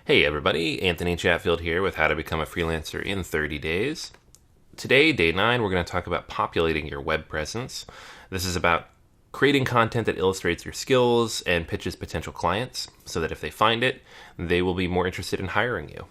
Hey everybody, Anthony Chatfield here with How to Become a Freelancer in 30 Days. Today, day 9, we're going to talk about populating your web presence. This is about creating content that illustrates your skills and pitches potential clients so that if they find it, they will be more interested in hiring you.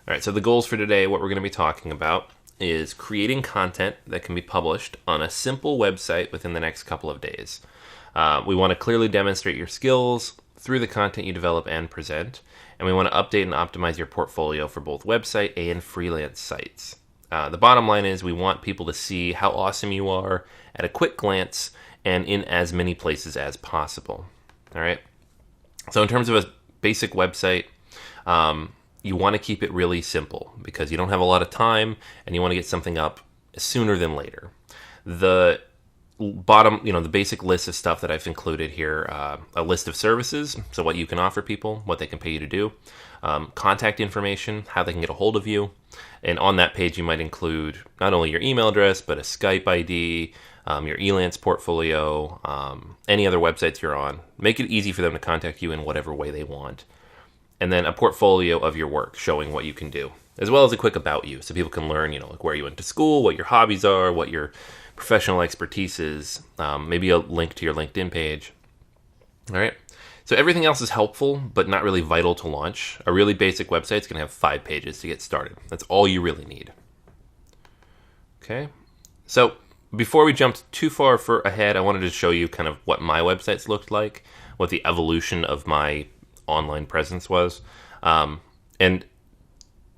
Alright, so the goals for today, what we're going to be talking about is creating content that can be published on a simple website within the next couple of days. We want to clearly demonstrate your skills through the content you develop and present, and we want to update and optimize your portfolio for both website and freelance sites. The bottom line is we want people to see how awesome you are at a quick glance and in as many places as possible. All right. So in terms of a basic website, you want to keep it really simple because you don't have a lot of time and you want to get something up sooner than later. The bottom, the basic list of stuff that I've included here, a list of services, so what you can offer people, what they can pay you to do, contact information, how they can get a hold of you, and on that page you might include not only your email address, but a Skype ID, your Elance portfolio, any other websites you're on. Make it easy for them to contact you in whatever way they want. And then a portfolio of your work showing what you can do, as well as a quick about you, so people can learn, like where you went to school, what your hobbies are, what your professional expertise is, maybe a link to your LinkedIn page. All right. So everything else is helpful, but not really vital to launch. A really basic website is going to have 5 pages to get started. That's all you really need. Okay. So before we jumped too far ahead, I wanted to show you kind of what my websites looked like, what the evolution of my online presence was. And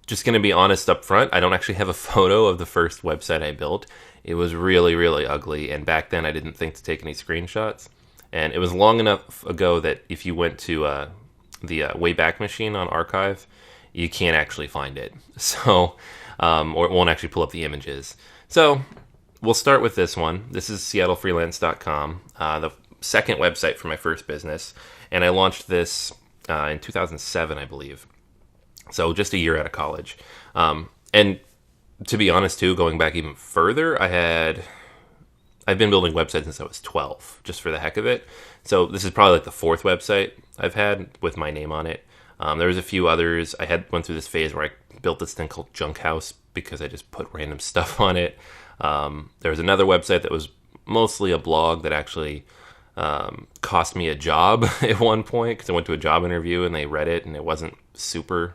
just going to be honest up front, I don't actually have a photo of the first website I built. It was really, really ugly, and back then I didn't think to take any screenshots. And it was long enough ago that if you went to the Wayback Machine on Archive, you can't actually find it. So, or it won't actually pull up the images. So, we'll start with this one. This is SeattleFreelance.com, the second website for my first business. And I launched this in 2007, I believe. So just a year out of college. And to be honest, too, going back even further, I've been building websites since I was 12, just for the heck of it. So this is probably like the 4th website I've had with my name on it. There was a few others. I went through this phase where I built this thing called Junk House because I just put random stuff on it. There was another website that was mostly a blog that actually cost me a job at one point because I went to a job interview and they read it and it wasn't super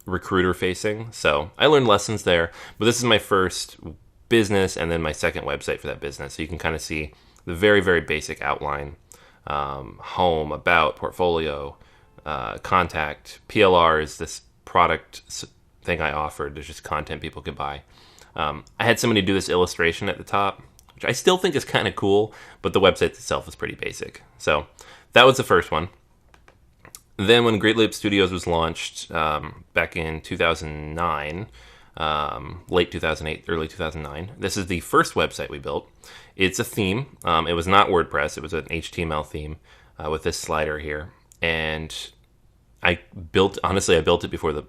recruiter facing. So I learned lessons there, but this is my first business and then my second website for that business. So you can kind of see the very, very basic outline, home, about, portfolio, contact, PLR is this product thing I offered. There's just content people could buy. I had somebody do this illustration at the top, which I still think is kind of cool, but the website itself is pretty basic. So that was the first one. Then when Great Leap Studios was launched back in 2009, late 2008, early 2009, this is the first website we built. It's a theme. It was not WordPress. It was an HTML theme with this slider here. And I built it before the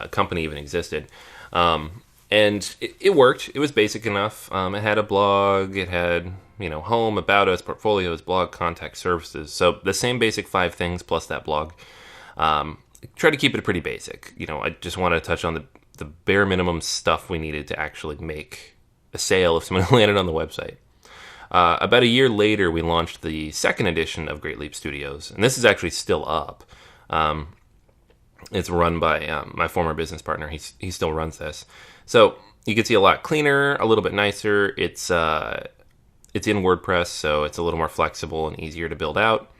company even existed. And it worked. It was basic enough. It had a blog. It had, home, about us, portfolios, blog, contact, services. So the same basic 5 things plus that blog. Try to keep it pretty basic. I just want to touch on the bare minimum stuff we needed to actually make a sale if someone landed on the website. About a year later, we launched the second edition of Great Leap Studios. And this is actually still up. It's run by my former business partner. He still runs this. So you can see a lot cleaner, a little bit nicer. It's in WordPress, so it's a little more flexible and easier to build out.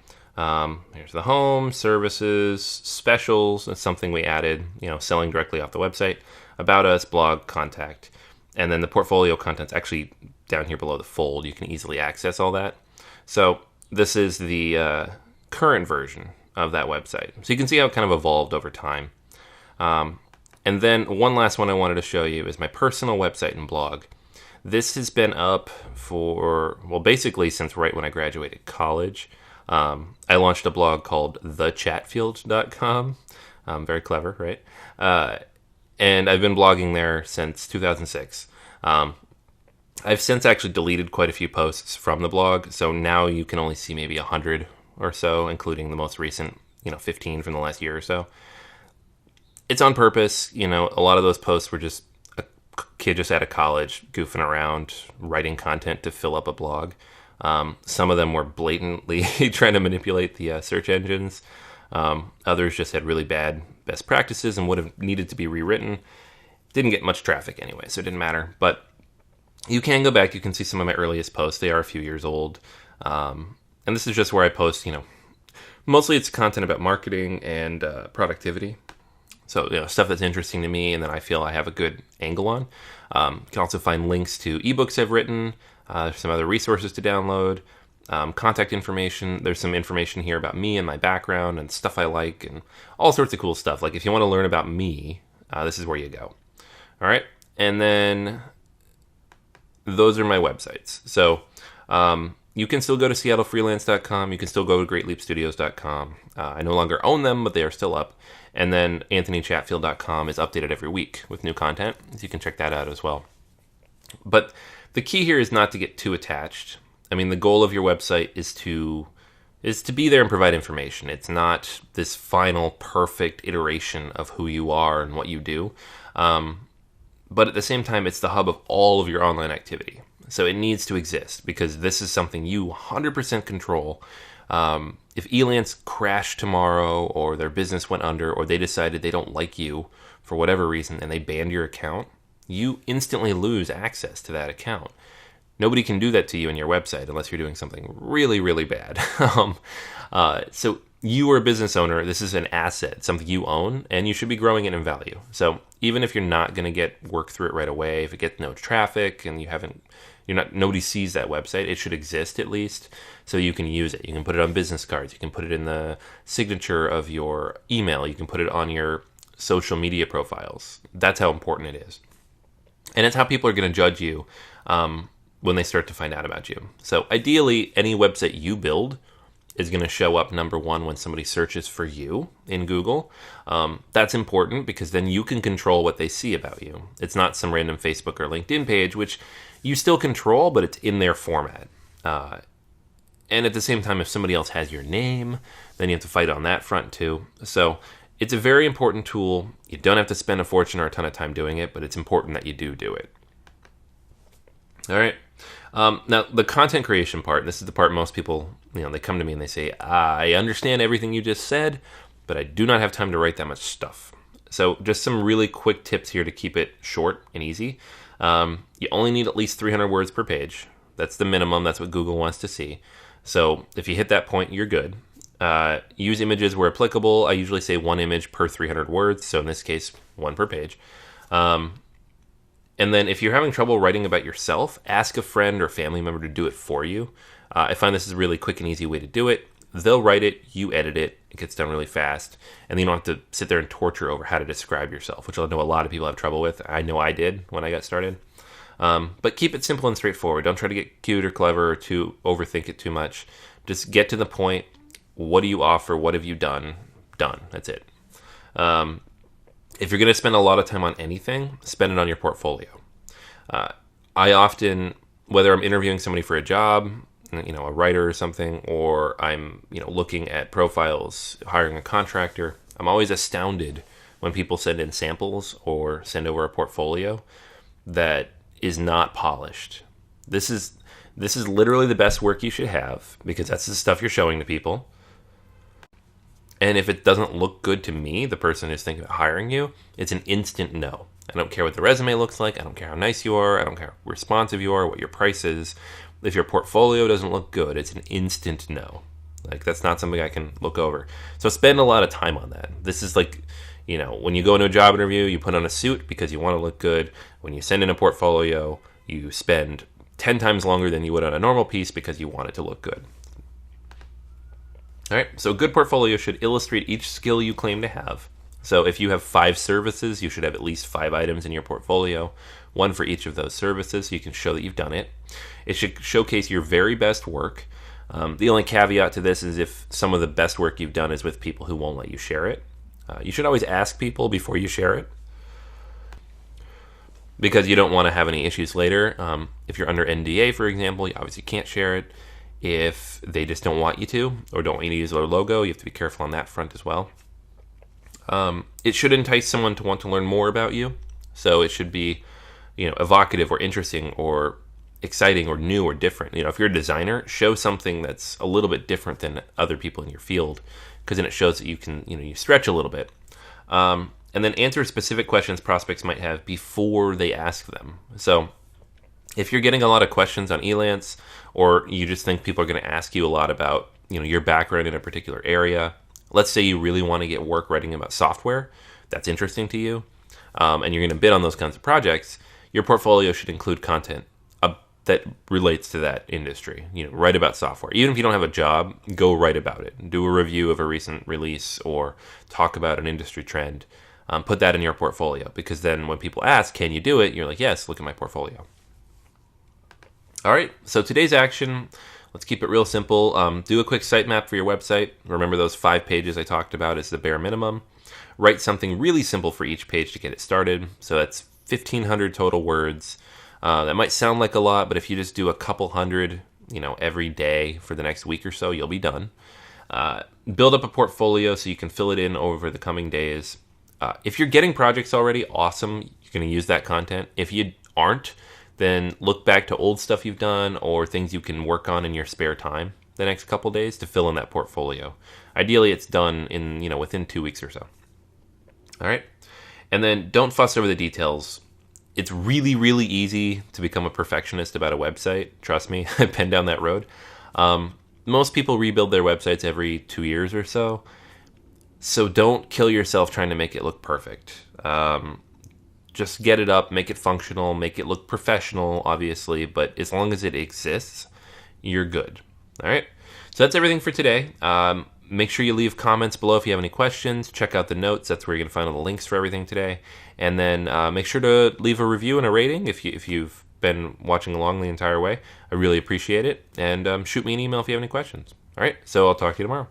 Here's the home, services, specials. That's something we added, selling directly off the website. About us, blog, contact. And then the portfolio content's actually down here below the fold. You can easily access all that. So this is the current version of that website. So you can see how it kind of evolved over time. And then one last one I wanted to show you is my personal website and blog. This has been up for, basically since right when I graduated college. I launched a blog called thechatfield.com. Very clever, right? And I've been blogging there since 2006. I've since actually deleted quite a few posts from the blog, so now you can only see maybe 100 or so, including the most recent 15 from the last year or so. It's on purpose. A lot of those posts were just a kid just out of college goofing around, writing content to fill up a blog. Some of them were blatantly trying to manipulate the search engines. Others just had really bad best practices and would have needed to be rewritten. Didn't get much traffic anyway, so it didn't matter. But you can go back. You can see some of my earliest posts. They are a few years old. And this is just where I post, mostly it's content about marketing and productivity. So, stuff that's interesting to me and that I feel I have a good angle on. You can also find links to ebooks I've written, some other resources to download, contact information. There's some information here about me and my background and stuff I like and all sorts of cool stuff. Like if you want to learn about me, this is where you go. All right. And then those are my websites. So you can still go to seattlefreelance.com. You can still go to greatleapstudios.com. I no longer own them, but they are still up. And then anthonychatfield.com is updated every week with new content. So you can check that out as well. But the key here is not to get too attached. I mean, the goal of your website is to be there and provide information. It's not this final perfect iteration of who you are and what you do. But at the same time, it's the hub of all of your online activity. So it needs to exist because this is something you 100% control. If Elance crashed tomorrow or their business went under or they decided they don't like you for whatever reason and they banned your account, you instantly lose access to that account. Nobody can do that to you on your website unless you're doing something really, really bad. So you are a business owner. This is an asset, something you own, and you should be growing it in value. So even if you're not going to work through it right away, if it gets no traffic and nobody sees that website, it should exist at least so you can use it. You can put it on business cards. You can put it in the signature of your email. You can put it on your social media profiles. That's how important it is. And it's how people are going to judge you when they start to find out about you. So ideally, any website you build is going to show up number one when somebody searches for you in Google. That's important because then you can control what they see about you. It's not some random Facebook or LinkedIn page, which you still control, but it's in their format. And at the same time, if somebody else has your name, then you have to fight on that front too. So it's a very important tool. You don't have to spend a fortune or a ton of time doing it, but it's important that you do it. All right. Now, the content creation part, this is the part most people, they come to me and they say, I understand everything you just said, but I do not have time to write that much stuff. So just some really quick tips here to keep it short and easy. You only need at least 300 words per page. That's the minimum. That's what Google wants to see. So if you hit that point, you're good. Use images where applicable. I usually say one image per 300 words. So in this case, one per page. And then if you're having trouble writing about yourself, ask a friend or family member to do it for you. I find this is a really quick and easy way to do it. They'll write it, you edit it, it gets done really fast, and then you don't have to sit there and torture over how to describe yourself, which I know a lot of people have trouble with. I know I did when I got started. But keep it simple and straightforward. Don't try to get cute or clever or to overthink it too much. Just get to the point. What do you offer? What have you done? Done. That's it. If you're going to spend a lot of time on anything, spend it on your portfolio. I often, whether I'm interviewing somebody for a job, a writer or something, or I'm, looking at profiles, hiring a contractor, I'm always astounded when people send in samples or send over a portfolio that is not polished. This is literally the best work you should have because that's the stuff you're showing to people. And if it doesn't look good to me, the person who's thinking about hiring you, it's an instant no. I don't care what the resume looks like. I don't care how nice you are. I don't care how responsive you are, what your price is. If your portfolio doesn't look good, it's an instant no. Like, that's not something I can look over. So spend a lot of time on that. This is like, when you go into a job interview, you put on a suit because you want to look good. When you send in a portfolio, you spend 10 times longer than you would on a normal piece because you want it to look good. All right, so a good portfolio should illustrate each skill you claim to have. So if you have 5 services, you should have at least 5 items in your portfolio, one for each of those services so you can show that you've done it. It should showcase your very best work. The only caveat to this is if some of the best work you've done is with people who won't let you share it. You should always ask people before you share it because you don't want to have any issues later. If you're under NDA, for example, you obviously can't share it. If they just don't want you to or don't want you to use their logo, you have to be careful on that front as well. It should entice someone to want to learn more about you. So it should be, evocative or interesting or exciting or new or different. If you're a designer, show something that's a little bit different than other people in your field, because then it shows that you can, you stretch a little bit. And then answer specific questions prospects might have before they ask them. So if you're getting a lot of questions on Elance, or you just think people are going to ask you a lot about, your background in a particular area, let's say you really want to get work writing about software that's interesting to you, and you're going to bid on those kinds of projects, your portfolio should include content that relates to that industry. Write about software. Even if you don't have a job, go write about it. Do a review of a recent release or talk about an industry trend. Put that in your portfolio, because then when people ask, can you do it? You're like, yes, look at my portfolio. All right, so today's action, let's keep it real simple. Do a quick sitemap for your website. Remember those 5 pages I talked about is the bare minimum. Write something really simple for each page to get it started. So that's 1,500 total words. That might sound like a lot, but if you just do a couple hundred, every day for the next week or so, you'll be done. Build up a portfolio so you can fill it in over the coming days. If you're getting projects already, awesome. You're going to use that content. If you aren't, then look back to old stuff you've done or things you can work on in your spare time the next couple days to fill in that portfolio. Ideally, it's done in, within 2 weeks or so. All right. And then don't fuss over the details. It's really, really easy to become a perfectionist about a website. Trust me, I've been down that road. Most people rebuild their websites every 2 years or so. So don't kill yourself trying to make it look perfect. Just get it up, make it functional, make it look professional, obviously. But as long as it exists, you're good. All right. So that's everything for today. Make sure you leave comments below if you have any questions. Check out the notes. That's where you're going to find all the links for everything today. And then make sure to leave a review and a rating if you've been watching along the entire way. I really appreciate it. And shoot me an email if you have any questions. All right, so I'll talk to you tomorrow.